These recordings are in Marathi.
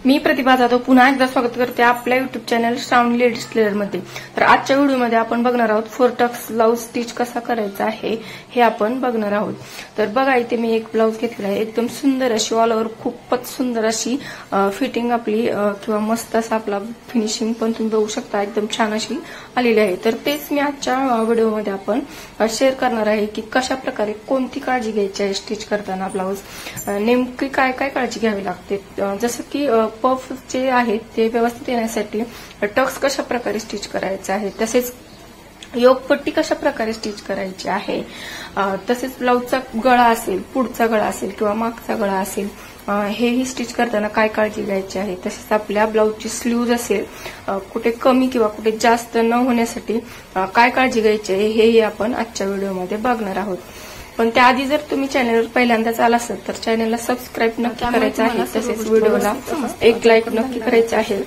मी प्रतिभा जाधव पुन्हा एकदा स्वागत करते आपल्या युट्यूब चॅनल श्रावणी लेडीज टेलर मध्ये। तर आजच्या व्हिडिओमध्ये आपण बघणार आहोत फोर टक्स ब्लाउज स्टिच कसा करायचा आहे हे आपण बघणार आहोत। तर बघा इथे मी एक ब्लाउज घेतला आहे, एकदम सुंदर अशी ऑल ओव्हर खूपच सुंदर अशी फिटिंग आपली किंवा मस्त असा आपला फिनिशिंग पण तुम्ही बघू शकता, एकदम छान अशी आलेली आहे। तर तेच मी आजच्या व्हिडिओमध्ये आपण शेअर करणार आहे की कशा प्रकारे कोणती काळजी घ्यायची आहे स्टिच करताना ब्लाउज, नेमकी काय काय काळजी घ्यावी लागते, जसं की पफ जे आहेत ते व्यवस्थित येण्यासाठी टक्स कशा प्रकारे स्टिच करायचे आहे, तसेच योगपट्टी कशा प्रकारे स्टिच करायची आहे, तसेच ब्लाउजचा गळा असेल, पुढचा गळा असेल किंवा मागचा गळा असेल, हेही स्टिच करताना काय काळजी घ्यायची आहे, तसेच आपल्या ब्लाउजची स्लीव्ज असेल कुठे कमी किंवा कुठे जास्त न होण्यासाठी काय काळजी घ्यायची आहे हेही आपण आजच्या व्हिडिओमध्ये बघणार आहोत। पण त्याआधी जर तुम्ही चॅनलवर पहिल्यांदाच आला असाल तर चॅनलला सबस्क्राईब नक्की करायचं आहे, तसेच व्हिडिओला एक लाईक नक्की करायचं आहे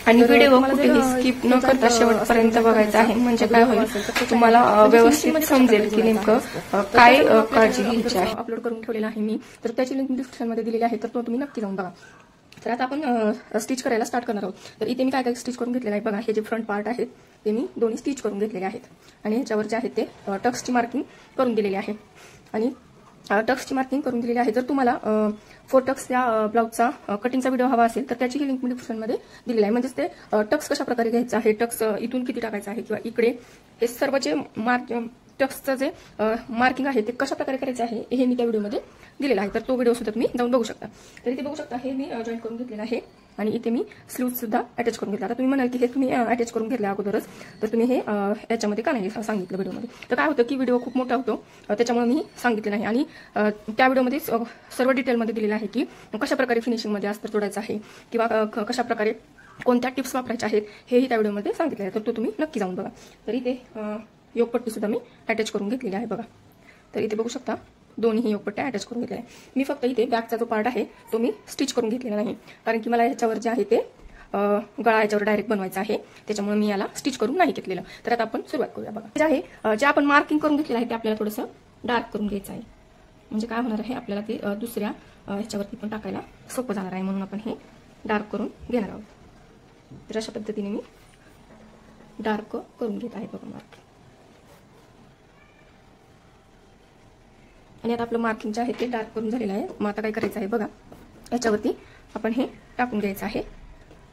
आणि व्हिडिओ कुठेही स्किप न करता शेवटपर्यंत बघायचा आहे, म्हणजे काय होईल तुम्हाला व्यवस्थित समजेल की नेमकं काय काळजी घ्यायची आहे। अपलोड करून ठेवलेला आहे मी, तर त्याची लिंक डिस्क्रिप्शन मध्ये दिलेली आहे, तर तो तुम्ही नक्की जाऊन बघा। तर आता आपण स्टिच करायला स्टार्ट करणार आहोत। तर इथे मी काय काय स्टिच करून घेतलेलं आहे बघा, हे जे फ्रंट पार्ट आहेत ते मी दोन्ही स्टिच करून घेतलेले आहेत आणि ह्याच्यावर जे आहेत ते टक्सची मार्किंग करून दिलेली आहे आणि टक्सची मार्किंग करून दिलेली आहे। जर तुम्हाला फोर टक्स या ब्लाउजचा कटिंगचा व्हिडिओ हवा असेल तर त्याची लिंक मी डिस्क्रिप्शनमध्ये दिलेली आहे, म्हणजेच ते टक्स कशा प्रकारे घ्यायचा आहे, टक्स इथून किती टाकायचा आहे किंवा इकडे हे सर्व जे टक्सचं जे मार्किंग आहे ते कशा प्रकारे करायचं आहे हे मी त्या व्हिडिओमध्ये दिलेलं आहे, तर तो व्हिडिओ सुद्धा तुम्ही जाऊन बघू शकता। तर इथे बघू शकता हे मी जॉईन करून घेतलेलं आहे आणि इथे मी स्लीव्ह सुद्धा अटॅच करून घेतला। आता तुम्ही म्हणाल की हे तुम्ही अटॅच करून घेतल्या अगोदरच तर तुम्ही हे याच्यामध्ये का नाही सांगितलं व्हिडिओमध्ये, तर काय होतं की व्हिडिओ खूप मोठा होतो त्याच्यामुळे मी सांगितलं नाही आणि त्या व्हिडिओमध्ये सर्व डिटेलमध्ये दिलेलं आहे की कशा प्रकारे फिनिशिंगमध्ये अस्तर तोडायचं आहे किंवा कशा प्रकारे कोणत्या टिप्स वापरायच्या आहेत हेही त्या व्हिडिओमध्ये सांगितलं आहे, तर तो तुम्ही नक्की जाऊन बघा। तर इथे योगपट्टी सुद्धा मी अटॅच करून घेतलेली आहे बघा। तर इथे बघू शकता दोन्ही योगपट्ट्या अटॅच करून घेतल्या आहे। मी फक्त इथे बॅकचा जो पार्ट आहे तो मी स्टिच करून घेतलेला नाही, कारण की मला ह्याच्यावर जे आहे ते गळा याच्यावर डायरेक्ट बनवायचा आहे, त्याच्यामुळे मी याला स्टिच करून नाही घेतलेलं। तर आता आपण सुरुवात करूया बघा। जे आहे जे आपण मार्किंग करून घेतलेलं आहे ते आपल्याला थोडंसं डार्क करून घ्यायचं आहे, म्हणजे काय होणार आहे आपल्याला ते दुसऱ्या ह्याच्यावरती पण टाकायला सोपं जाणार आहे, म्हणून आपण हे डार्क करून घेणार आहोत। तर अशा पद्धतीने मी डार्क करून घेत आहे बघा मार्क। आणि आता आपलं मार्किंग जे आहे ते डार्क करून झालेलं आहे। मग आता काय करायचं आहे बघा, याच्यावरती आपण हे टाकून घ्यायचं आहे,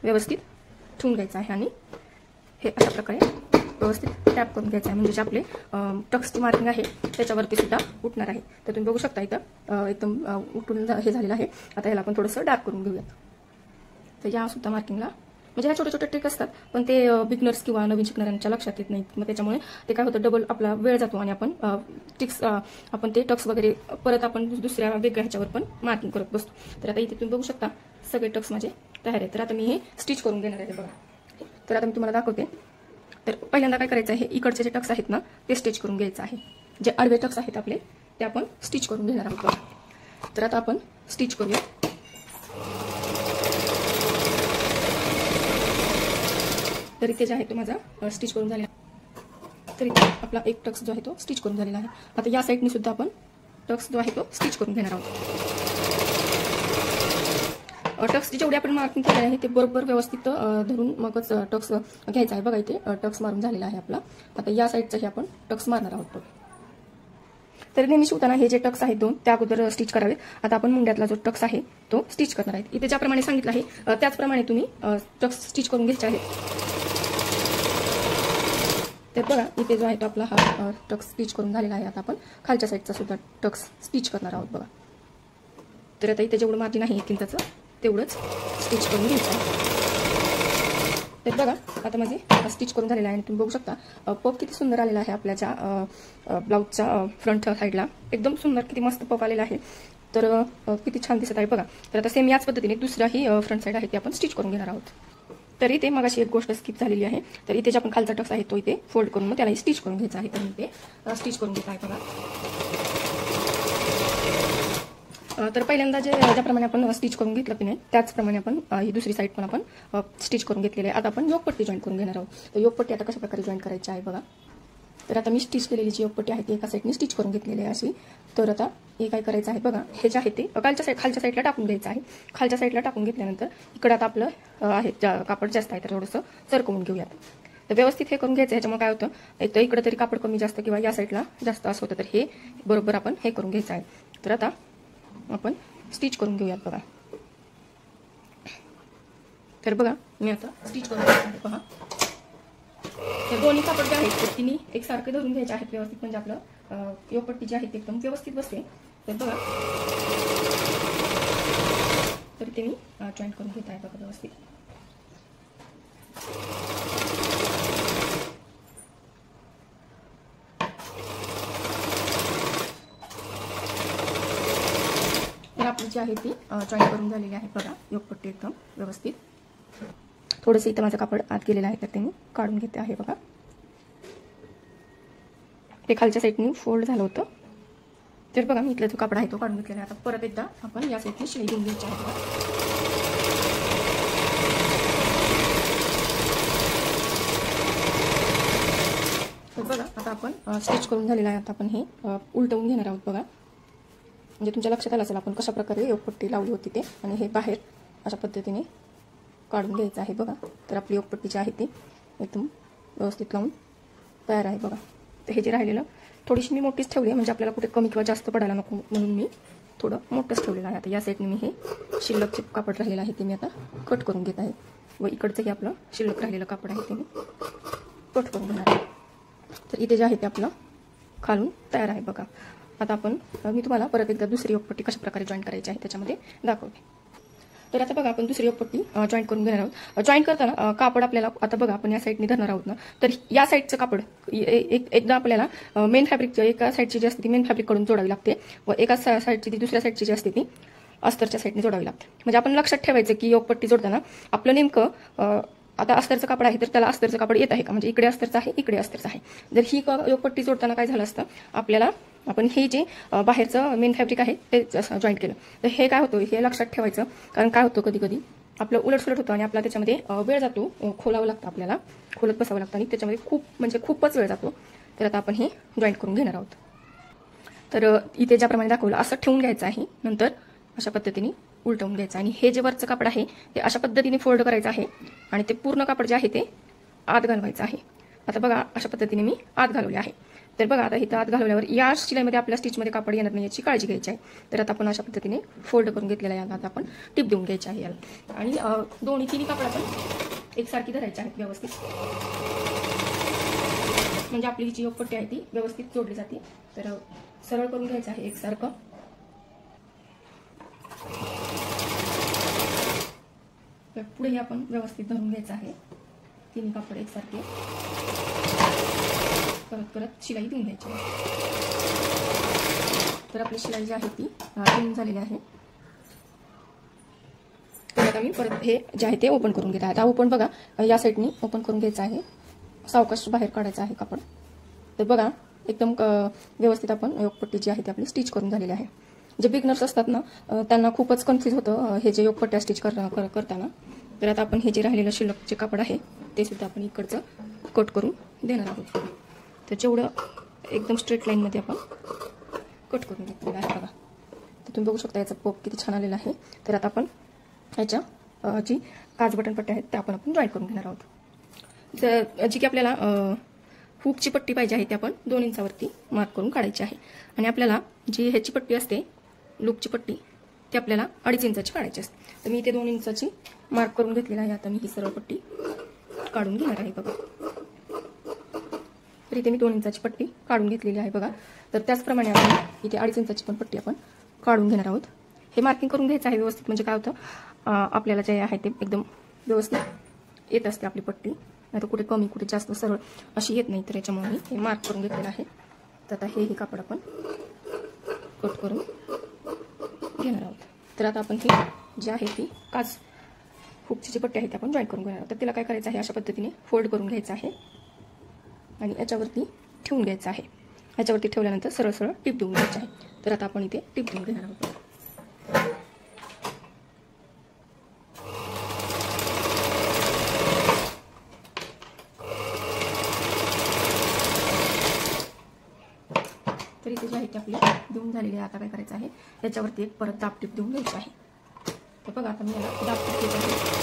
व्यवस्थित ठेवून घ्यायचं आहे आणि हे अशा प्रकारे व्यवस्थित टॅप करून घ्यायचं आहे, म्हणजे जे आपले टक्सची मार्किंग आहे त्याच्यावरती सुद्धा उठणार आहे। तर तुम्ही बघू शकता इथं एकदम उठून हे झालेलं आहे। आता ह्याला आपण थोडंसं डार्क करून घेऊयात। तर या सुद्धा मार्किंगला म्हणजे ह्या छोटे छोटे ट्रिक असतात, पण ते बिगनर्स किंवा नवीन शिकणाऱ्यांच्या लक्षात येत नाहीत, मग त्याच्यामुळे ते काय होतं डबल आपला वेळ जातो आणि आपण टिक्स आपण ते टक्स वगैरे परत आपण दुसऱ्या वेगळ्या ह्याच्यावर पण मार्किंग करत बसतो। तर आता इथे तुम्ही बघू शकता सगळे टक्स माझे तयार आहेत। तर आता मी हे स्टिच करून घेणार आहे बघा। तर आता मी तुम्हाला दाखवते। तर पहिल्यांदा काय करायचं आहे, इकडचे जे टक्स आहेत ना ते स्टिच करून घ्यायचं आहे, जे आडवे टक्स आहेत आपले ते आपण स्टिच करून घेणार आहोत बघा। तर आता आपण स्टिच करूया। तर इथे जे आहे तो माझा स्टिच करून झालेला, तर इथे आपला एक टक्स जो आहे तो स्टिच करून झालेला आहे। आता या साईडने सुद्धा आपण टक्स जो आहे तो स्टिच करून घेणार आहोत। टक्स जेवढे आपण मार्किंग केलेले आहे ते बरोबर व्यवस्थित धरून मगच टक्स घ्यायचा आहे बघा। इथे टक्स मारून झालेला आहे आपला। आता या साईडचाही आपण टक्स मारणार आहोत। तर नेहमी शिवताना हे जे टक्स आहेत दोन त्या अगोदर स्टिच करावेत। आता आपण मुंड्यातला जो टक्स आहे तो स्टिच करणार आहे। इथे ज्याप्रमाणे सांगितलं आहे त्याचप्रमाणे तुम्ही टक्स स्टिच करून घ्यायचे आहेत। तर बघा इथे जो आहे तो आपला हा टक्स स्टिच करून झालेला आहे। आता आपण खालच्या साईडचा सुद्धा टक्स स्टिच करणार आहोत बघा। तर आता इथे जेवढं मार्जिन आहे 1 इंचाचं तेवढंच स्टिच करून घ्यायचं आहे। तर बघा आता माझे स्टिच करून झालेलं आहे आणि तुम्ही बघू शकता पफ किती सुंदर आलेला आहे आपल्या ज्या ब्लाउजच्या फ्रंट साईडला, एकदम सुंदर किती मस्त पफ आलेला आहे। तर किती छान दिसत आहे बघा। तर आता सेम याच पद्धतीने दुसराही फ्रंट साईड आहे ते आपण स्टिच करून घेणार आहोत। तर इथे मगाशी एक गोष्ट स्किप झालेली आहे, तर इथे जे आपण खालचा टक्स आहे तो इथे फोल्ड करून मग त्याला स्टिच करून घ्यायचा आहे। तर मी ते स्टिच करून घेत आहे बघा। तर पहिल्यांदा ज्याप्रमाणे आपण स्टिच करून घेतलं की नाही त्याचप्रमाणे आपण ही दुसरी साईड पण आपण स्टिच करून घेतलेली आहे। आता आपण योगपट्टी जॉईन करून घेणार आहोत। तर योगपट्टी आता कशा प्रकारे जॉईन करायची आहे बघा। तर आता मी स्टिच केलेली जी योगपट्टी आहे ती एका साईडने स्टिच करून घेतलेली आहे अशी. तर आता हे काय करायचं आहे बघा, हे जे आहे ते खालच्या साईडला टाकून घ्यायचं आहे. खालच्या साईडला टाकून घेतल्यानंतर इकडं आता आपलं आहे कापड जास्त आहे तर थोडंसं सरकवून घेऊयात. तर व्यवस्थित हे करून घ्यायचं. ह्याच्यामुळे काय होतं, एक तर इकडं तरी कापड कमी जास्त किंवा या साईडला जास्त असं होतं, तर हे बरोबर आपण हे करून घ्यायचं आहे. तर आता आपण स्टिच करून घेऊयात बघा. तर बघा मी आता स्टिच करून घ्यायचं आहे बघा. तर दोन्ही कापड जे आहेत ते तिन्ही एकसारखे धरून घ्यायचे आहेत व्यवस्थित, म्हणजे आपलं योगपट्टी जी आहे ती एकदम व्यवस्थित बसते. तर बघा, तर ते मी जॉईंट करून घेत आहे बघा व्यवस्थित. तर आपली जी आहे ती जॉईंट करून झालेली आहे बघा योगपट्टी एकदम व्यवस्थित. थोडंसं इथं माझं कापड आत गेलेलं आहे तर ते मी काढून घेते आहे बघा. ते खालच्या साईडनी फोल्ड झालं होतं. तर बघा मी इथला जो कापड आहे तो काढून घेतलेला आहे. आता परत एकदा आपण या साईडनी शिलाई देऊन घ्यायची आहे बघा. तर बघा आता आपण स्टिच करून झालेला आहे. आता आपण हे उलटवून घेणार आहोत बघा. म्हणजे तुमच्या लक्षात आलं असेल आपण कशा प्रकारे योगपट्टी लावली होती ते, आणि हे बाहेर अशा पद्धतीने काढून घ्यायचं आहे बघा. तर आपली योगपट्टी जी आहे ती एकदम व्यवस्थित लावून तयार आहे बघा. तर हे जे राहिलेलं थोडीशी मी मोठीच ठेवली आहे, म्हणजे आपल्याला कुठे कमी किंवा जास्त पडायला नको म्हणून मी थोडं मोठंच ठेवलेलं आहे. आता या साईडने मी हे शिल्लकचे कापड राहिलेलं आहे ते मी आता कट करून घेत आहे, व इकडचं हे आपलं शिल्लक राहिलेलं कापड आहे ते मी कट करून घेणार आहे. तर इथे जे आहे ते आपलं खालून तयार आहे बघा. आता मी तुम्हाला परत एकदा दुसरी योगपट्टी कशा प्रकारे जॉईन करायची आहे त्याच्यामध्ये दाखवते. तर आता बघा आपण दुसरी योगपट्टी जॉईन करून घेणार आहोत. जॉईन करताना कापड आपल्याला आता बघा आपण या साईडने धरणार आहोत ना, तर या साईडचं कापड एकदा आपल्याला मेन फॅब्रिक एका साईडची जी असते ती मेन फॅब्रिककडून जोडावी लागते, व एका साईडची ती दुसऱ्या साईडची जी असते ती अस्तरच्या साईडने जोडावी लागते. म्हणजे आपण लक्षात ठेवायचं की योगपट्टी जोडताना आपलं नेमकं आता अस्तरचं कापड आहे तर त्याला अस्तरचं कापड येत आहे का, म्हणजे इकडे अस्तरचं आहे इकडे अस्तरचं आहे. जर ही योगपट्टी जोडताना काय झालं असतं, आपल्याला आपण हे जे बाहेरचं मेन फॅब्रिक आहे ते जॉईंट केलं तर हे काय होतं हे लक्षात ठेवायचं. कारण काय होतं कधी कधी आपलं उलटसुलट होतं आणि आपला त्याच्यामध्ये वेळ जातो, खोलावं लागतं, आपल्याला खोलत बसावं लागतं आणि त्याच्यामध्ये खूपच वेळ जातो. तर आता आपण हे जॉईंट करून घेणार आहोत. तर इथे ज्याप्रमाणे दाखवलं असं ठेवून घ्यायचं आहे, नंतर अशा पद्धतीने उलटवून घ्यायचं आणि हे जे वरचं कापड आहे ते अशा पद्धतीने फोल्ड करायचं आहे आणि ते पूर्ण कापड जे आहे ते आत घालवायचं आहे. आता बघा अशा पद्धतीने मी आत घालवले आहे. तर बघा आता इथं आत घालवल्यावर या शिलाईमध्ये आपल्या स्टिचमध्ये कापड येणार नाही याची काळजी घ्यायची आहे. तर आता आपण अशा पद्धतीने फोल्ड करून घेतलेला आहे. आता आपण टिप देऊन घ्यायची आहे याला, आणि तिन्ही कापड आपण एकसारखी धरायची आहेत व्यवस्थित, म्हणजे आपली जी योगपट्टी आहे ती व्यवस्थित जोडली जाते. तर सरळ करून घ्यायचं आहे एकसारखं. तर पुढे आपण व्यवस्थित धरून घ्यायचं आहे तिन्ही कापड एकसारखे, परत शिलाई देऊन घ्यायची. तर आपली शिलाई जी आहे ती देऊन झालेली आहे. तर आता मी परत हे जे आहे ते ओपन करून घेत आहे. आता ओपन बघा या साईडनी ओपन करून घ्यायचं आहे, सावकाश बाहेर काढायचं आहे कापड. तर बघा एकदम व्यवस्थित आपण योगपट्टी जी आहे ती आपली स्टिच करून झालेली आहे. जे बिगनर्स असतात ना त्यांना खूपच कन्फ्यूज होतं हे जे योगपट्ट्या स्टिच करताना. तर आता आपण हे जे राहिलेलं शिल्लकचे कापड आहे ते सुद्धा आपण इकडचं कट करून देणार आहोत. तर जेवढं एकदम स्ट्रेट लाईनमध्ये आपण कट करून घेतलेलं आहे बघा. तर तुम्ही बघू शकता याचा पोप किती छान आलेला आहे. तर आता आपण ह्याच्या जी काच बटन पट्ट्या आहेत त्या आपण जॉईन करून घेणार आहोत. तर जी की आपल्याला हुकची पट्टी पाहिजे आहे ती आपण 2 इंचावरती मार्क करून काढायची आहे, आणि आपल्याला जी ह्याची पट्टी असते लूपची पट्टी ती आपल्याला 2.5 इंचाची काढायची असते. तर मी इथे 2 इंचाची मार्क करून घेतलेली आहे. आता मी ही सरळ पट्टी काढून घेणार आहे बघा. तर इथे मी 2 इंचाची पट्टी काढून घेतलेली आहे बघा. तर त्याचप्रमाणे आपण इथे 2.5 इंचाची पण पट्टी आपण काढून घेणार आहोत. हे मार्किंग करून घ्यायचं आहे व्यवस्थित, म्हणजे काय होतं आपल्याला जे आहे ते एकदम व्यवस्थित येत असते आपली पट्टी, नाही तर कुठे कमी कुठे जास्त सरळ अशी येत नाही. तर याच्यामुळे मी हे मार्क करून घेतलेलं आहे. तर आता हे कापड आपण कट करून घेणार आहोत. तर आता आपण ही जी आहे ती काच हुकची जी पट्टी आहे ती आपण जॉईन करून घेणार आहोत. तर तिला काय करायचं आहे अशा पद्धतीने फोल्ड करून घ्यायचं आहे आणि याच्यावरती ठेवून घ्यायचं आहे. याच्यावरती ठेवल्यानंतर सरळ सरळ टिप देऊन घ्यायची आहे. तर आता आपण इथे टिप देऊन घेणार आहोत. ती आपली देऊन झालेली आहे. आता काय करायचं आहे, याच्यावरती एक परत दाबटीप देऊन द्यायची आहे. तर बघा आता मी याला दाबटीप देत आहे.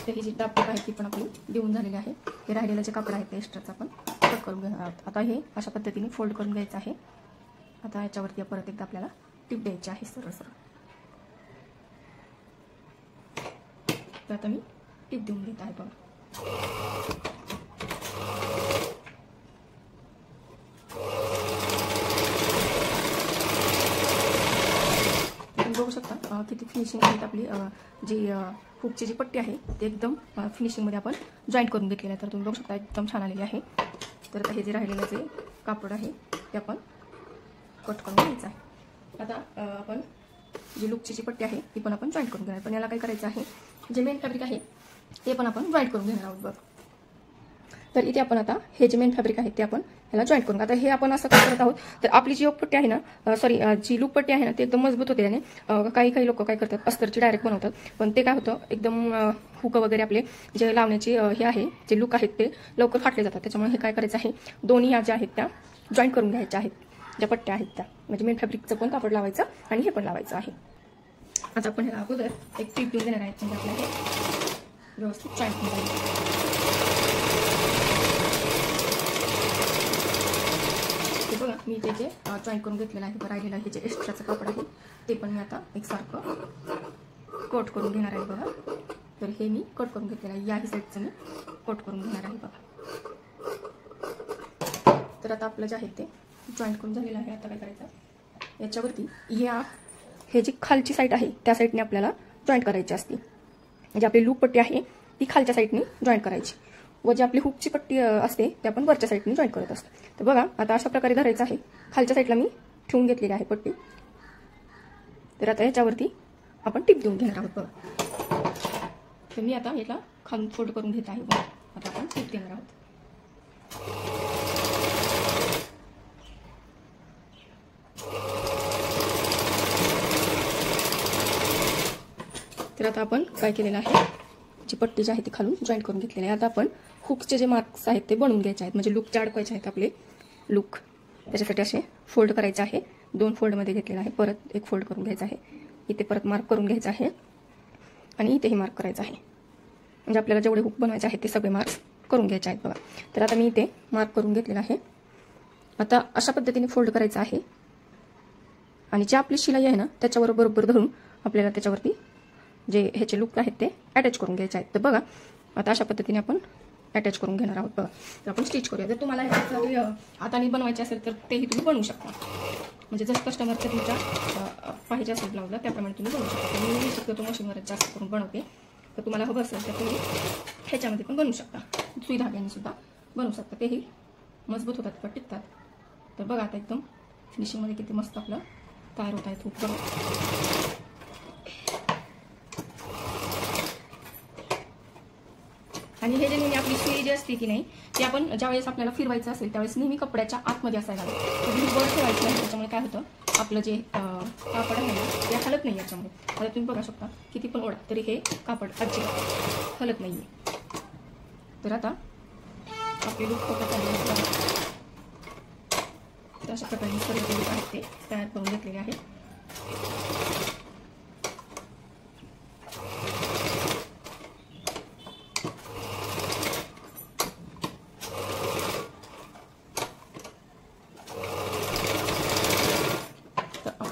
तर ही जी दाबटीप आहे ती पण आपली देऊन झालेली आहे. हे राहिलेलं जे कापड आहे ते एक्स्ट्राचं आपण कट करून घेणार आहोत. आता हे अशा पद्धतीने फोल्ड करून घ्यायचं आहे. आता याच्यावरती परत एकदा आपल्याला टीप द्यायची आहे सरळ सरळ. तर आता मी टीप देऊन घेत आहे. बघा तुम्ही बघू शकता किती फिनिशिंग आहे आपली. जी हुकची जी पट्टी आहे ती एकदम फिनिशिंगमध्ये आपण जॉईंट करून घेतलेली आहे. तर तुम्ही बघू शकता एकदम छान आलेली आहे. तर आता हे जे राहिलेलं जे कापड आहे ते आपण कट करून घ्यायचं आहे. आता आपण जी लुकची जी पट्टी आहे ती पण आपण जॉईंट करून घेणार. पण याला काय करायचं आहे, जे मेन फॅब्रिक आहे ते पण आपण जॉईंट करून घेणार आहोत. बघ तर इथे आपण आता हे जे मेन फॅब्रिक आहे ते आपण ह्याला जॉईंट करून. आता हे आपण असं काय करत आहोत, तर आपली जी पट्टी आहे ना, सॉरी जी लूक पट्टी आहे ना, ती एकदम मजबूत होते त्याने. काही लोक काय करतात, अस्तरची डायरेक्ट बनवतात. पण ते काय होतं, एकदम हुक वगैरे आपले जे लावण्याची हे आहे, जे लूक आहेत ते लवकर फाटले जातात. त्याच्यामुळे हे काय करायचं आहे, दोन्ही ह्या ज्या आहेत त्या जॉईंट करून घ्यायच्या आहेत. ज्या पट्ट्या आहेत त्या म्हणजे मेन फॅब्रिकचं पण कापड लावायचं आणि हे पण लावायचं आहे. आता आपण ह्याला अगोदर एक टीप देऊन देणार आहेत, म्हणजे आपल्याला हे व्यवस्थित जॉईंट करून जाईल. बघा मी ते जे जॉईंट करून घेतलेलं आहे, राहिलेलं हे जे एक्स्ट्राचं कापड आहे ते पण मी आता एकसारखं कट करून घेणार आहे. बघा तर हे मी कट करून घेतलेलं आहे. याही साईडचं मी कट करून घेणार आहे. बघा तर आता आपलं जे आहे ते जॉईंट करून झालेलं आहे. आता काय करायचं, याच्यावरती हे जी खालची साईड आहे त्या साईडने आपल्याला जॉईंट करायची असते. म्हणजे आपली लूप पट्टी आहे ती खालच्या साईडने जॉईंट करायची व जी आपली हुकची पट्टी असते ते आपण वरच्या साईडने जॉईंट करत असतो. तर बघा आता अशा प्रकारे धरायचं आहे. खालच्या साईडला मी ठेवून घेतलेली आहे पट्टी. तर आता याच्यावरती आपण टीप देऊन घेणार आहोत. बघा तर मी आता याला खालून फोल्ड करून घेत आहे. बघा आता आपण टीप देणार आहोत. तर आता आपण काय केलेलं आहे, जी पट्टी जी आहे ती खालून जॉईंट करून घेतलेली आहे. आता आपण हुकचे जे मार्क्स आहेत ते बनवून घ्यायचे आहेत. म्हणजे लूक अडकवायचे आहेत आपले लूक. त्याच्यासाठी असे फोल्ड करायचे आहे. 2 फोल्डमध्ये घेतलेला आहे. परत एक फोल्ड करून घ्यायचा आहे. इथे परत मार्क करून घ्यायचा आहे आणि इथेही मार्क करायचा आहे. म्हणजे आपल्याला जेवढे हुक बनवायचे आहेत ते सगळे मार्क्स करून घ्यायचे आहेत. बघा तर आता मी इथे मार्क करून घेतलेला आहे. आता अशा पद्धतीने फोल्ड करायचं आहे आणि जी आपली शिलाई आहे ना त्याच्यावर बरोबर धरून आपल्याला त्याच्यावरती जे ह्याचे लूक आहेत ते अटॅच करून घ्यायचे आहेत. तर बघा आता अशा पद्धतीने आपण अटॅच करून घेणार आहोत. बघा तर आपण स्टिच करूया. जर तुम्हाला हाताने बनवायचे असेल तर तेही तुम्ही बनवू शकता. म्हणजे जसं कस्टमरचं तुमच्या पाहिजे असेल ब्लाऊजला त्याप्रमाणे तुम्ही बनवू शकता. मी शक्यतो मशीनवरच जास्त करून बनवते. तर तुम्हाला हवं असेल तर तुम्ही ह्याच्यामध्ये पण बनवू शकता. सुई धाग्याने सुद्धा बनवू शकता. तेही मजबूत होतात पण टिकतात. तर बघा आता एकदम फिनिशिंगमध्ये किती मस्त आपलं तयार होत आहे खूप. बघा आणि हे जे नेहमी आपली सुई जी असते की नाही ती आपण ज्यावेळेस आपल्याला फिरवायचं असेल त्यावेळेस नेहमी कपड्याच्या आतमध्ये असायला हवी. वर ठेवायची नाही. त्याच्यामुळे काय होतं, आपलं जे कापड आहे ना ते हलत नाही याच्यामुळे. आता तुम्ही बघा शकता किती पण ओढा तरी हे कापड अजिबात हलत नाही आहे. तर आता आपले लूक फोटो अशा प्रकारे सर्व जे लूक आहेत ते तयार करून घेतलेले आहे.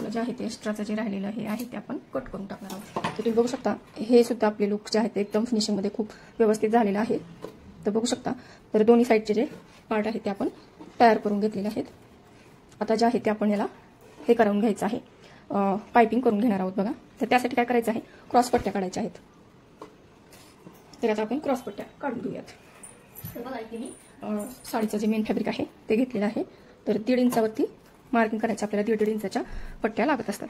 जे आहे ते एक्स्ट्राचं जे राहिलेलं हे आहे ते आपण कट करून टाकणार आहोत. तर तुम्ही बघू शकता हे सुद्धा आपले लुक जे आहे ते एकदम फिनिशिंगमध्ये खूप व्यवस्थित झालेलं आहे. तर बघू शकता तर दोन्ही साईडचे जे पार्ट आहेत ते आपण तयार करून घेतलेले आहेत. आता जे आहे ते आपण याला हे करून घ्यायचं आहे, पायपिंग करून घेणार आहोत. बघा तर त्यासाठी काय करायचं आहे, क्रॉस पट्ट्या काढायच्या आहेत. तर आता आपण क्रॉस पट्ट्या काढून घेऊयात. तर बघा इथे मी साडीचं जे मेन फॅब्रिक आहे ते घेतलेलं आहे. तर 1.5 इंचावरती मार्किंग करायचं. आपल्याला 1.5 इंचाच्या पट्ट्या लागत असतात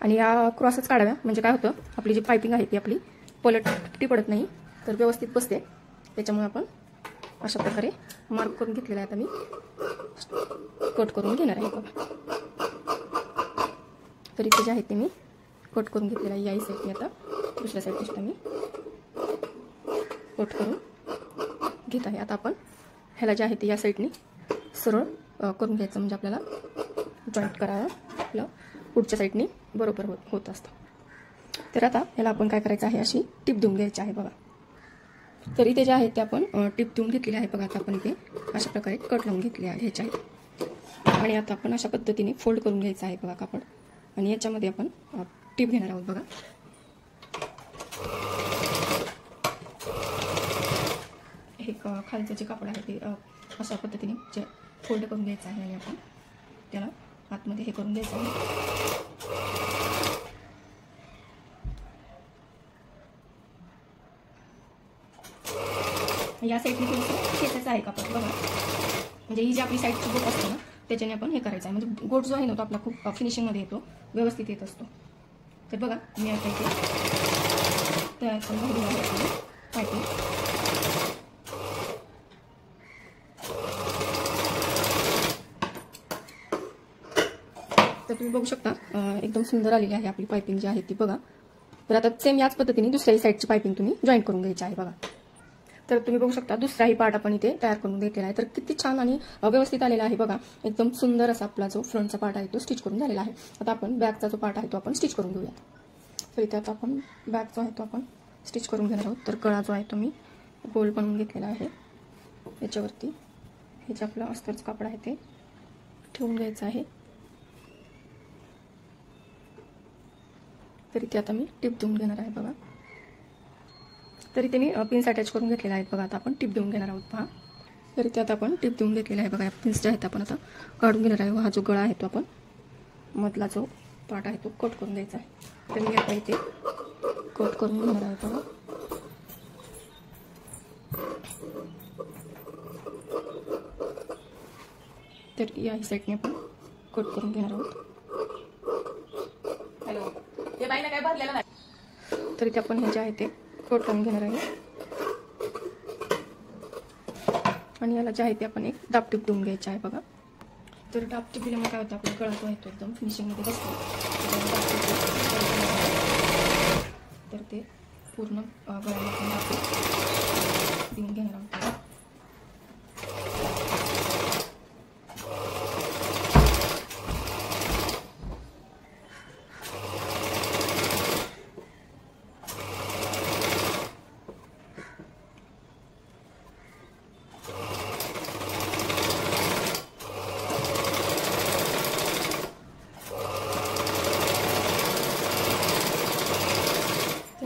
आणि या क्रॉसच काढाव्या. म्हणजे काय होतं, आपली जी पायपिंग आहे ती आपली पलटी पडत नाही, तर व्यवस्थित बसते. त्याच्यामुळे आपण अशा प्रकारे मार्क करून घेतलेला आहे. आता मी कट करून घेणार आहे. बघा तर इथे जे आहे ते मी कट करून घेतलेला आहे. याही साईडने आता दुसऱ्या साईडने सुद्धा मी कट करून घेत आहे. आता आपण ह्याला जे आहे ते या साईडने सरळ करून घ्यायचं, म्हणजे आपल्याला जॉईंट करायला आपलं पुढच्या साईडनी बरोबर होत असतं. तर आता याला आपण काय करायचं आहे, अशी टिप देऊन घ्यायची आहे बघा. तरी ते जे आहे ते आपण टिप देऊन घेतलेली आहे बघा. आता आपण इथे अशा प्रकारे कट लावून घ्यायचे आहे आणि आता आपण अशा पद्धतीने फोल्ड करून घ्यायचं आहे बघा कापड. आणि याच्यामध्ये आपण टिप घेणार आहोत बघा. हे खालचं जे कापड आहे ते अशा पद्धतीने जे फोल्ड करून घ्यायचं आहे आणि आपण त्याला आतमध्ये हे करून घ्यायचं आहे. या साईडने थोडंसं खेचायचं आहे कापड बघा. म्हणजे ही जी आपली साईडची गोट असते ना, त्याच्याने आपण हे करायचं आहे. म्हणजे गोट जो आहे ना तो आपला खूप फिनिशिंगमध्ये येतो, व्यवस्थित येत असतो. तर बघा मी आता इथे तयार करून घेतली आहे पायपिंग. तर तुम्ही बघू शकता एकदम सुंदर आलेली आहे आपली पायपिंग जी आहे ती बघा. तर आता सेम याच पद्धतीने दुसऱ्याही साईडची पायपिंग तुम्ही जॉईन करून घ्यायची आहे बघा. तर तुम्ही बघू शकता दुसराही पार्ट आपण इथे तयार करून घेतलेला आहे. तर किती छान आणि व्यवस्थित आलेला आहे बघा. एकदम सुंदर असा आपला जो फ्रंटचा पार्ट आहे तो स्टिच करून झालेला आहे. आता आपण बॅकचा जो पार्ट आहे तो आपण स्टिच करून घेऊया. तर इथे आता आपण बॅक जो आहे तो आपण स्टिच करून घेणार आहोत. तर गळा जो आहे तो मी गोल बनवून घेतलेला आहे. याच्यावरती हे जे आपलं अस्तरचं कापड आहे ते ठेवून घ्यायचं आहे. तर इथे आता मी टिप देऊन घेणार आहे बघा. तर इथे मी पिन्स अटॅच करून घेतलेले आहेत बघा. आता आपण टिप देऊन घेणार आहोत पहा. तर इथे आता आपण टिप देऊन घेतलेला आहे बघा. या पिन्स जे आहेत आपण आता काढून घेणार आहे. हा जो गळा आहे तो आपण मधला जो पार्ट आहे तो कट करून द्यायचा आहे. तर मी आता इथे कट करून घेणार आहे बघा. तर या साईडने आपण कट करून घेणार आहोत. तर इथे आपण हे जे आहे ते कट करून घेणार आहे आणि याला जे आहे ते आपण एक दाबटीप देऊन घ्यायची आहे बघा. तर दाबटीप दिल्यामुळे काय होतं, आपला गळा जो आहे तो एकदम फिनिशिंगमध्ये बसतो. तर ते पूर्ण गळ्याला आपण दाबटीप देऊन घेणार आहोत.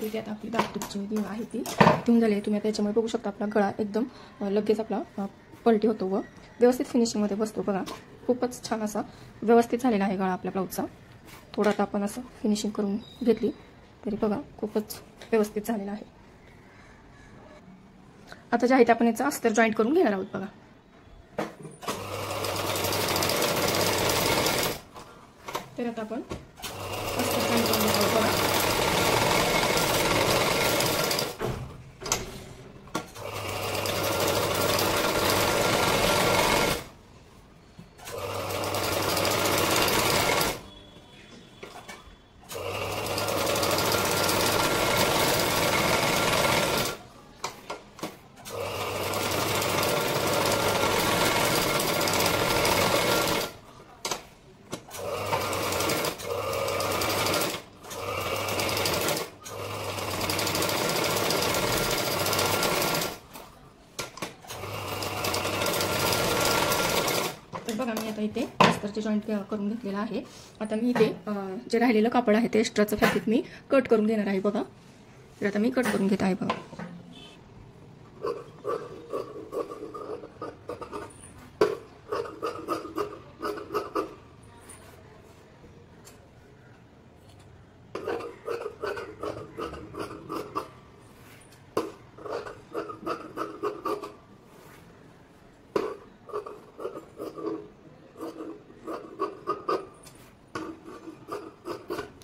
इथे आता आपली दाबटीपची जी आहे ती देऊन झाली आहे. तुम्ही आता याच्यामुळे बघू शकता आपला गळा एकदम लगेच आपला पलटी होतो व व्यवस्थित फिनिशिंगमध्ये बसतो बघा. खूपच छान असा व्यवस्थित झालेला आहे गळा आपल्या ब्लाऊजचा. थोडा आता आपण असं फिनिशिंग करून घेतली तरी बघा खूपच व्यवस्थित झालेला आहे. आता जे आहे ते आपण याचा अस्तर जॉईंट करून घेणार आहोत बघा. तर आता आपण अस्तर जॉईंट करून घेणार आहोत बघा. बघा मी आता इथे अस्तरचे जॉईंट करून घेतलेला आहे. आता मी इथे जे राहिलेलं कापड आहे ते एक्स्ट्राचं फॅब्रिक मी कट करून घेणार आहे बघा. तर आता मी कट करून घेत आहे बघा.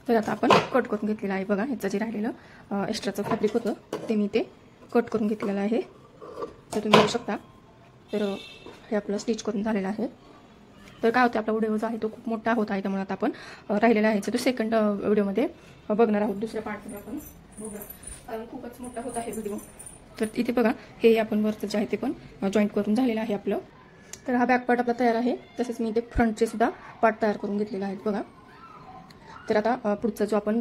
तर आता आपण कट करून घेतलेलं आहे बघा. ह्याचं जे राहिलेलं एक्स्ट्राचं फॅब्रिक होतं ते मी ते कट करून घेतलेलं आहे. तर तुम्ही बघू शकता. तर हे आपलं स्टिच करून झालेलं आहे. तर काय होतं, आपला व्हिडिओ जो आहे तो खूप मोठा होत आहे, त्यामुळे आता आपण राहिलेला आहे तो सेकंड व्हिडिओमध्ये बघणार आहोत. दुसऱ्या पार्टमध्ये आपण बघूया, कारण खूपच मोठा होत आहे व्हिडिओ. तर इथे बघा हे आपण वरचं जे आहे ते पण जॉईंट करून झालेलं आहे आपलं. तर हा बॅक पार्ट आपला तयार आहे. तसेच मी ते फ्रंटचे सुद्धा पार्ट तयार करून घेतलेले आहेत बघा. तर आता पुढचा जो आपण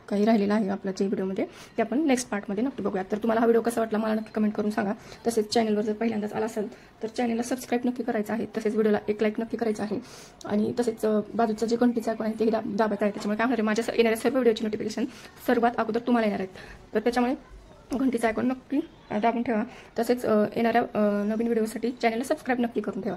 काही राहिलेला आहे आपल्या व्हिडिओमध्ये ते आपण नेक्स्ट पार्टमध्ये नक्की बघूया. तर तुम्हाला हा व्हिडिओ कसा वाटला मला नक्की कमेंट करून सांगा. तसेच चॅनलवर जर पहिल्यांदाच आला असेल तर चॅनलला सबस्क्राईब नक्की करायचं आहे. तसेच व्हिडिओला एक लाईक नक्की करायचं आहे. आणि तसेच बाजूचं जे घंटीचं आयकॉन आहे ते दाबायचं आहे. त्याच्यामुळे काय होणार आहे, माझ्या येणाऱ्या सर्व व्हिडिओची नोटिफिकेशन सर्वात अगोदर तुम्हाला येणार आहेत. तर त्याच्यामुळे घंटीचं आयकॉन नक्की दाबून ठेवा. तसेच येणाऱ्या नवीन व्हिडिओसाठी चॅनलला सबस्क्राईब नक्की करून ठेवा.